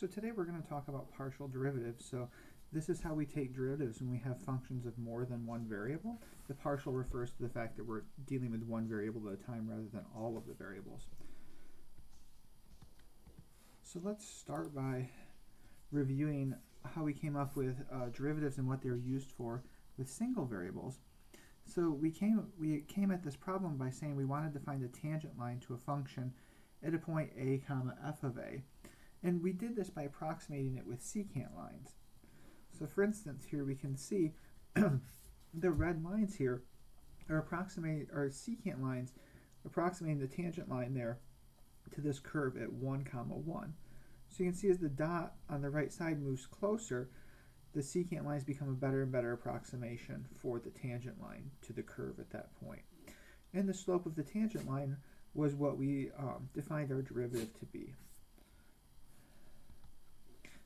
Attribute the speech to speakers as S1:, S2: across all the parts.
S1: So today we're going to talk about partial derivatives. So this is how we take derivatives when we have functions of more than one variable. The partial refers to the fact that we're dealing with one variable at a time rather than all of the variables. So let's start by reviewing how we came up with derivatives and what they're used for with single variables. So we came at this problem by saying we wanted to find a tangent line to a function at a point a comma f of a. And we did this by approximating it with secant lines. So for instance, here we can see the red lines here are secant lines approximating the tangent line there to this curve at 1 comma 1. So you can see as the dot on the right side moves closer, the secant lines become a better and better approximation for the tangent line to the curve at that point. And the slope of the tangent line was what we defined our derivative to be.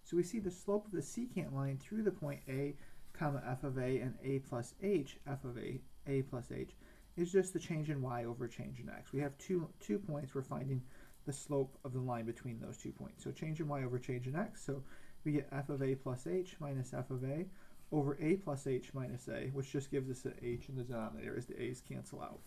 S1: So we see the slope of the secant line through the point a comma f of a and a plus h f of a plus h is just the change in y over change in x. We have two points. We're finding the slope of the line between those 2 points. So change in y over change in x. So we get f of a plus h minus f of a over a plus h minus a, which just gives us an h in the denominator as the a's cancel out.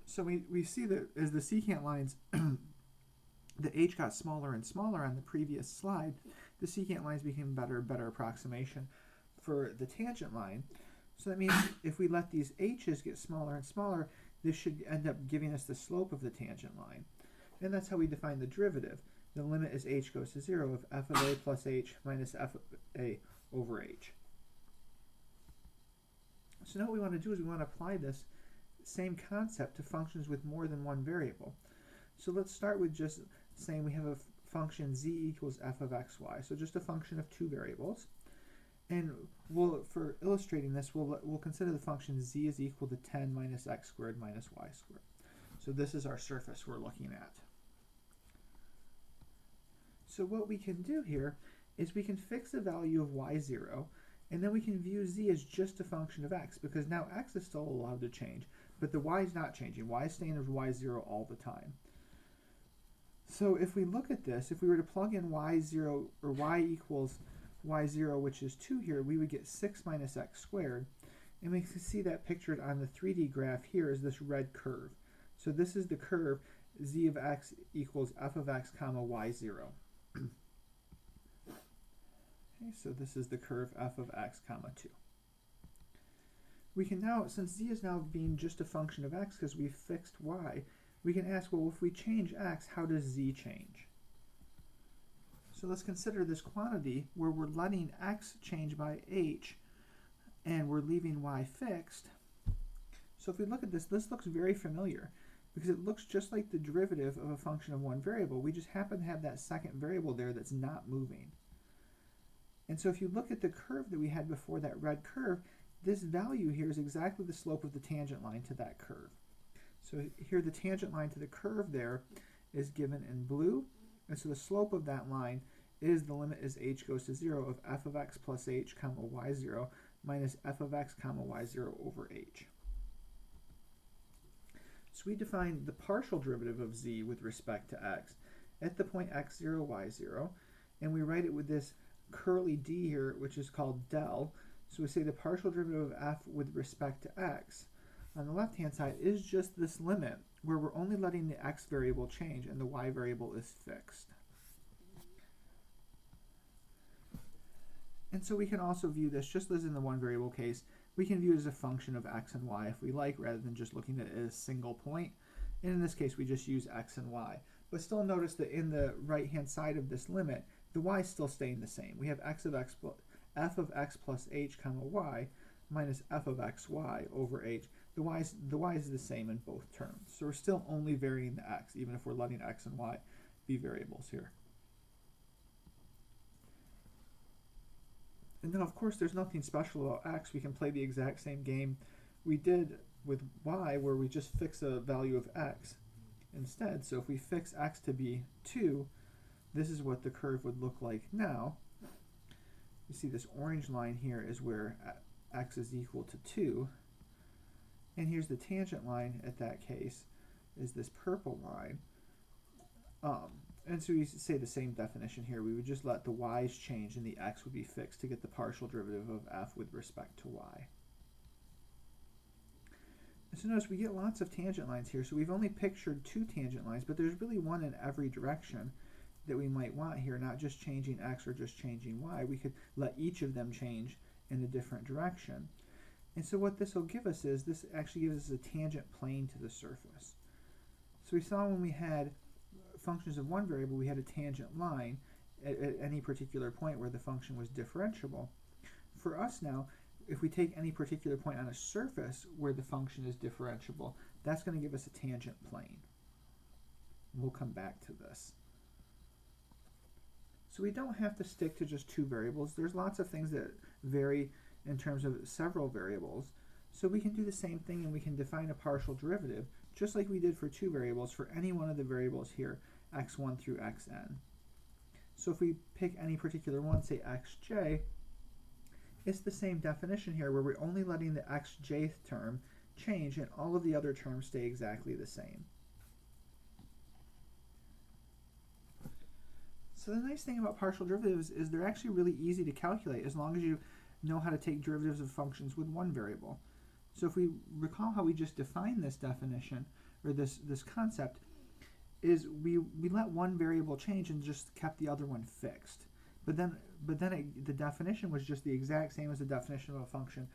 S1: So we see that as the secant lines the h got smaller and smaller on the previous slide, the secant lines became better and better approximation for the tangent line. So that means if we let these h's get smaller and smaller, this should end up giving us the slope of the tangent line. And that's how we define the derivative. The limit as h goes to 0 of f of a plus h minus f of a over h. So now what we want to do is we want to apply this same concept to functions with more than one variable. So let's start with just saying we have a function z equals f of xy, so just a function of two variables. And for illustrating this, we'll consider the function z is equal to 10 minus x squared minus y squared. So this is our surface we're looking at. So what we can do here is we can fix the value of y0, and then we can view z as just a function of x, because now x is still allowed to change, but the y is not changing. Y is staying as y0 all the time. So if we look at this, if we were to plug in y0 or y equals y0, which is 2 here, we would get 6 minus x squared. And we can see that pictured on the 3D graph here is this red curve. So this is the curve z of x equals f of x comma y0. Okay, so this is the curve f of x comma 2. We can now, since z is now being just a function of x because we've fixed y, we can ask, well, if we change x, how does z change? So let's consider this quantity where we're letting x change by h and we're leaving y fixed. So if we look at this, this looks very familiar because it looks just like the derivative of a function of one variable. We just happen to have that second variable there that's not moving. And so if you look at the curve that we had before, that red curve, this value here is exactly the slope of the tangent line to that curve. So here the tangent line to the curve there is given in blue, and so the slope of that line is the limit as h goes to 0 of f of x plus h comma y0 minus f of x comma y0 over h. So we define the partial derivative of z with respect to x at the point x0, y0, and we write it with this curly d here, which is called del. So we say the partial derivative of f with respect to x on the left-hand side is just this limit where we're only letting the x variable change and the y variable is fixed. And so we can also view this, just as in the one variable case, we can view it as a function of x and y if we like, rather than just looking at it as a single point. And in this case, we just use x and y. But still notice that in the right-hand side of this limit, the y is still staying the same. We have f of x plus h comma y minus f of xy over h. The y is the same in both terms. So we're still only varying the x, even if we're letting x and y be variables here. And then, of course, there's nothing special about x. We can play the exact same game we did with y, where we just fix a value of x instead. So if we fix x to be 2, this is what the curve would look like now. You see this orange line here is where x is equal to 2. And here's the tangent line at that case, is this purple line. And so we say the same definition here. We would just let the y's change and the x would be fixed to get the partial derivative of f with respect to y. So notice we get lots of tangent lines here. So we've only pictured 2 tangent lines, but there's really one in every direction that we might want here, not just changing x or just changing y. We could let each of them change in a different direction. And so what this will give us is, this actually gives us a tangent plane to the surface. So we saw when we had functions of one variable, we had a tangent line at any particular point where the function was differentiable. For us now, if we take any particular point on a surface where the function is differentiable, that's going to give us a tangent plane. We'll come back to this. So we don't have to stick to just 2 variables. There's lots of things that vary in terms of several variables. So we can do the same thing and we can define a partial derivative, just like we did for 2 variables, for any one of the variables here, x1 through xn. So if we pick any particular one, say xj, it's the same definition here where we're only letting the xjth term change and all of the other terms stay exactly the same. So the nice thing about partial derivatives is they're actually really easy to calculate as long as you know how to take derivatives of functions with one variable. So if we recall how we just defined this definition, or this concept, is we let one variable change and just kept the other one fixed. But then the definition was just the exact same as the definition of a function,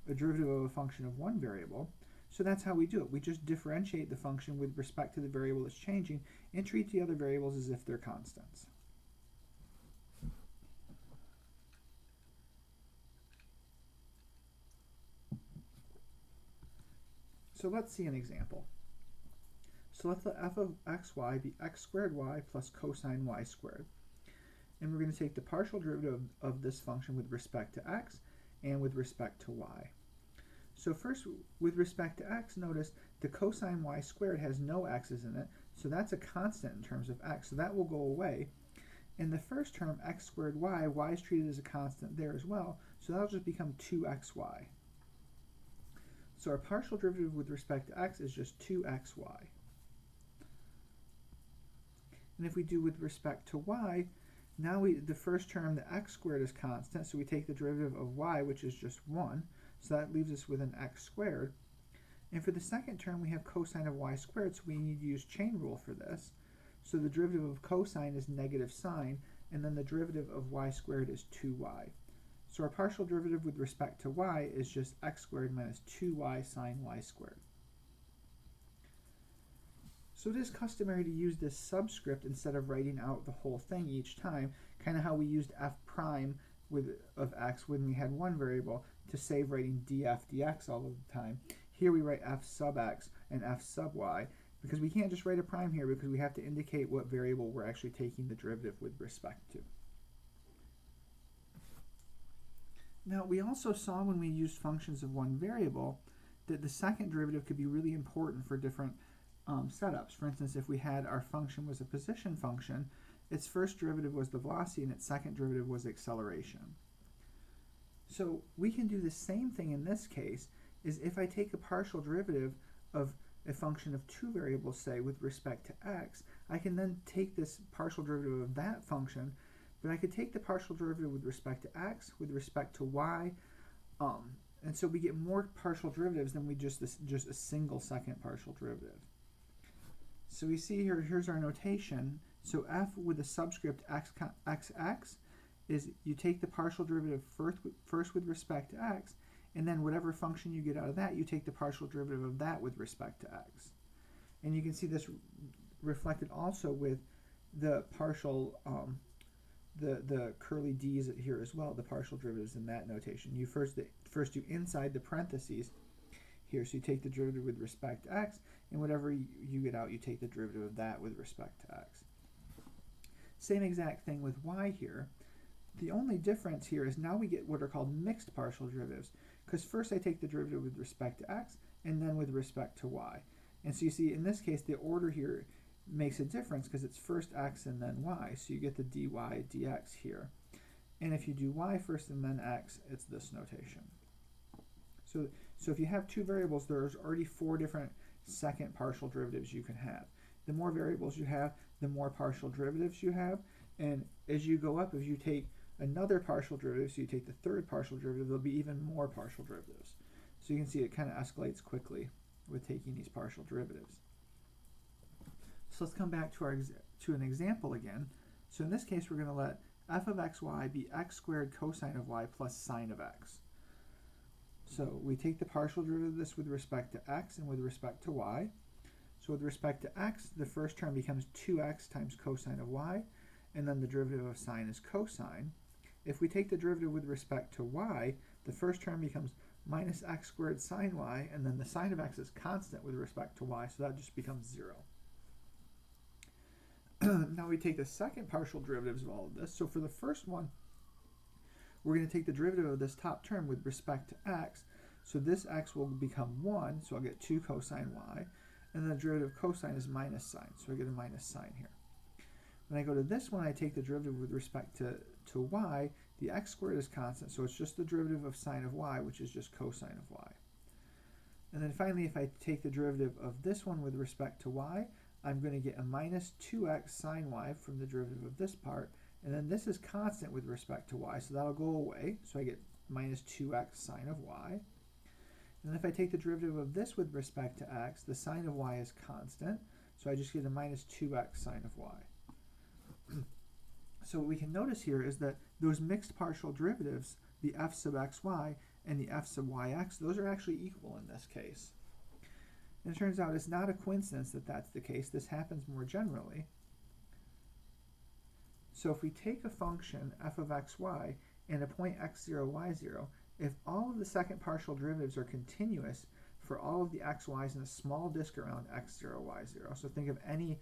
S1: a derivative of a function of one variable. So that's how we do it. We just differentiate the function with respect to the variable that's changing and treat the other variables as if they're constants. So let's see an example. So let's let f of xy be x squared y plus cosine y squared. And we're going to take the partial derivative of this function with respect to x and with respect to y. So first, with respect to x, notice the cosine y squared has no x's in it, so that's a constant in terms of x, so that will go away. In the first term, x squared y, y is treated as a constant there as well, so that'll just become 2xy. So our partial derivative with respect to x is just 2xy. And if we do with respect to y, now the first term, the x squared, is constant, so we take the derivative of y, which is just 1, so that leaves us with an x squared. And for the second term, we have cosine of y squared, so we need to use chain rule for this. So the derivative of cosine is negative sine, and then the derivative of y squared is 2y. So our partial derivative with respect to y is just x squared minus 2y sine y squared. So it is customary to use this subscript instead of writing out the whole thing each time, kind of how we used f prime of x when we had one variable to save writing df dx all of the time. Here we write f sub x and f sub y because we can't just write a prime here because we have to indicate what variable we're actually taking the derivative with respect to. Now we also saw when we used functions of one variable that the second derivative could be really important for different setups. For instance, if we had our function was a position function, its first derivative was the velocity and its second derivative was acceleration. So we can do the same thing in this case, is if I take a partial derivative of a function of 2 variables, say, with respect to x, I can then take this partial derivative of that function, but I could take the partial derivative with respect to x, with respect to y, and so we get more partial derivatives than we just a single second partial derivative. So we see here, here's our notation. So f with a subscript xx is you take the partial derivative first with respect to x, and then whatever function you get out of that, you take the partial derivative of that with respect to x. And you can see this reflected also with the partial, the curly d's here as well, the partial derivatives in that notation. You first do inside the parentheses here, so you take the derivative with respect to x, and whatever you get out, you take the derivative of that with respect to x. Same exact thing with y here. The only difference here is now we get what are called mixed partial derivatives, because first I take the derivative with respect to x, and then with respect to y. And so you see, in this case, the order here makes a difference because it's first x and then y, so you get the dy dx here. And if you do y first and then x, it's this notation. So if you have 2 variables, there's already 4 different second partial derivatives you can have. The more variables you have, the more partial derivatives you have. And as you go up, if you take another partial derivative, so you take the third partial derivative, there'll be even more partial derivatives. So you can see it kind of escalates quickly with taking these partial derivatives. So let's come back to an example again. So in this case, we're going to let f of xy be x squared cosine of y plus sine of x. So we take the partial derivative of this with respect to x and with respect to y. So with respect to x, the first term becomes 2x times cosine of y, and then the derivative of sine is cosine. If we take the derivative with respect to y, the first term becomes minus x squared sine y, and then the sine of x is constant with respect to y, so that just becomes 0. Now we take the second partial derivatives of all of this. So for the first one, we're going to take the derivative of this top term with respect to x. So this x will become 1, so I'll get 2 cosine y. And then the derivative of cosine is minus sine, so I get a minus sine here. When I go to this one, I take the derivative with respect to y. The x squared is constant, so it's just the derivative of sine of y, which is just cosine of y. And then finally, if I take the derivative of this one with respect to y, I'm going to get a minus 2x sine y from the derivative of this part. And then this is constant with respect to y, so that'll go away. So I get minus 2x sine of y. And then if I take the derivative of this with respect to x, the sine of y is constant. So I just get a minus 2x sine of y. So what we can notice here is that those mixed partial derivatives, the f sub xy and the f sub yx, those are actually equal in this case. And it turns out it's not a coincidence that that's the case. This happens more generally. So if we take a function f of xy and a point x0, y0, if all of the second partial derivatives are continuous for all of the xy's in a small disk around x0, y0, so think of any,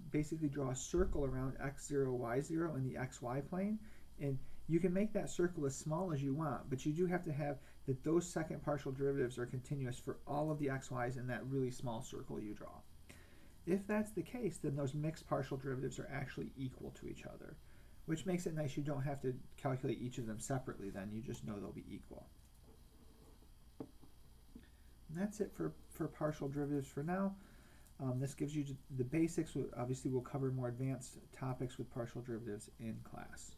S1: basically draw a circle around x0, y0 in the xy plane, and you can make that circle as small as you want, but you do have to have that those second partial derivatives are continuous for all of the xy's in that really small circle you draw. If that's the case, then those mixed partial derivatives are actually equal to each other, which makes it nice. You don't have to calculate each of them separately then, you just know they'll be equal. And that's it for partial derivatives for now. This gives you the basics. Obviously, we'll cover more advanced topics with partial derivatives in class.